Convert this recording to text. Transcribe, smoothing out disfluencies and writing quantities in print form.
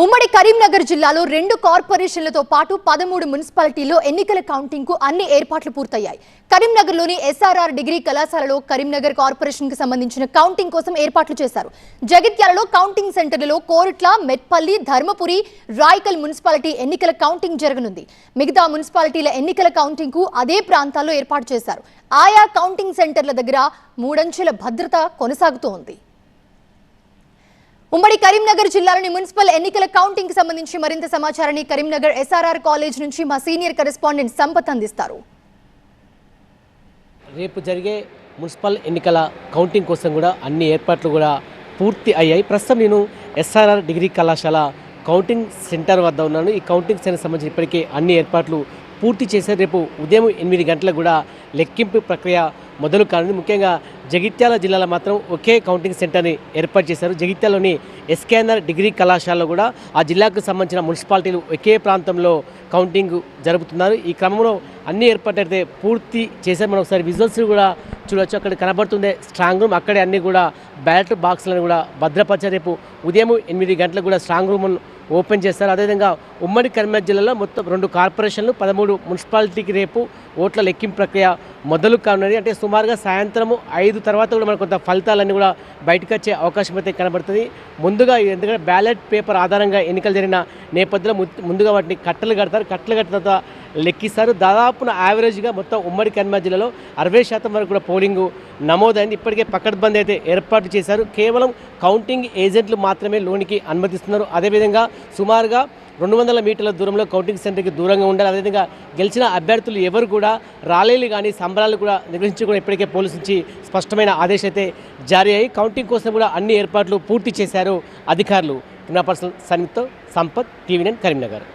ఉమ్మడి కరీంనగర్ జిల్లాలో 2 కార్పొరేషన్లతో పాటు 13 మున్సిపాలిటీల్లో ఎన్నికల కౌంటింగ్ కు అన్ని ఏర్పాట్లు పూర్తయ్యాయి. కరీంనగర్లోని ఎస్ఆర్ఆర్ డిగ్రీ కళాశాలలో కరీంనగర్ కార్పొరేషన్ కి సంబంధించిన కౌంటింగ్ కోసం ఏర్పాట్లు చేశారు. జగిత్యాలలో కౌంటింగ్ సెంటర్లలో కోరుట్ల, మెట్పల్లి, ధర్మపురి, రాయకల్ మున్సిపాలిటీ ఎన్నికల కౌంటింగ్ జరగనుంది. మిగతా మున్సిపాలిటీల ఎన్నికల కౌంటింగ్ కు అదే ప్రాంతాల్లో ఏర్పాటు చేశారు. ఆయా కౌంటింగ్ సెంటర్ల దగ్గర 3 అంచెల భద్రత కొనసాగుతోంది. ఉమ్మడి కరీంనగర్ జిల్లాలోని మున్సిపల్ ఎన్నికల కౌంటింగ్ కి సంబంధించి మరింత సమాచారాన్ని కరీంనగర్ ఎస్ఆర్ఆర్ కాలేజ్ నుంచి మా సీనియర్ కరెస్పాండెంట్ సంపత్ అందిస్తారు. రేపు జరిగే మున్సిపల్ ఎన్నికల కౌంటింగ్ కోసం కూడా అన్ని ఏర్పాట్లు కూడా పూర్తి అయ్యాయి. ప్రస్తుతం నేను ఎస్ఆర్ఆర్ డిగ్రీ కళాశాల కౌంటింగ్ సెంటర్ వద్ద ఉన్నాను. ఈ కౌంటింగ్ సెంటర్ సంబంధించి ఇప్పటికే అన్ని ఏర్పాట్లు పూర్తి చేశారు. రేపు ఉదయం 8 గంటలకు కూడా లెక్కింపు ప్రక్రియ మొదలు కానుంది. ముఖ్యంగా జగిత్యాల జిల్లాలో మాత్రం ఒకే కౌంటింగ్ సెంటర్ని ఏర్పాటు చేశారు. జగిత్యాలలోని ఎస్కేఎన్ఆర్ డిగ్రీ కళాశాలలో కూడా ఆ జిల్లాకు సంబంధించిన మున్సిపాలిటీలు ఒకే ప్రాంతంలో కౌంటింగ్ జరుపుతున్నారు. ఈ క్రమంలో అన్ని ఏర్పాట్లు అయితే పూర్తి చేశారు. మనం ఒకసారి విజువల్స్ కూడా చూడవచ్చు. అక్కడ కనబడుతుండే స్ట్రాంగ్ రూమ్, అక్కడే అన్ని కూడా బ్యాలెట్ బాక్స్లను కూడా భద్రపరిచారు. రేపు ఉదయం 8 గంటలకు కూడా స్ట్రాంగ్ రూమ్ ఓపెన్ చేస్తారు. అదేవిధంగా ఉమ్మడి కరీంనగర్ జిల్లాలో మొత్తం 2 కార్పొరేషన్లు, 13 మున్సిపాలిటీకి రేపు ఓట్ల లెక్కింపు ప్రక్రియ మొదలు కానున్నది. అంటే సుమారుగా సాయంత్రం 5 తర్వాత కూడా మనకు కొంత ఫలితాలన్నీ కూడా బయటకు వచ్చే అవకాశం అయితే కనబడుతుంది. ముందుగా ఎందుకంటే బ్యాలెట్ పేపర్ ఆధారంగా ఎన్నికలు జరిగిన నేపథ్యంలో ముందుగా వాటిని కట్టలు కడతారు. కట్టలు కట్టిన తర్వాత లెక్కిస్తారు. దాదాపున యావరేజ్గా మొత్తం ఉమ్మడి కరీంనగర్ జిల్లాలో 60% వరకు కూడా పోలింగ్ నమోదైంది. ఇప్పటికే పకడ్బందీ అయితే ఏర్పాటు చేశారు. కేవలం కౌంటింగ్ ఏజెంట్లు మాత్రమే లోనికి అనుమతిస్తున్నారు. అదేవిధంగా సుమారుగా 200 మీటర్ల దూరంలో కౌంటింగ్ సెంటర్కి దూరంగా ఉండాలి. అదేవిధంగా గెలిచిన అభ్యర్థులు ఎవరు కూడా ర్యాలీలు కానీ సంబరాలు కూడా నిర్వహించకుండా ఇప్పటికే పోలీసు నుంచి స్పష్టమైన ఆదేశం అయితే జారీ అయ్యి కౌంటింగ్ కోసం కూడా అన్ని ఏర్పాట్లు పూర్తి చేశారు అధికారులు. కెమెరా పర్సన్ సన్నితో సంపత్, టీవీ9 కరీంనగర్.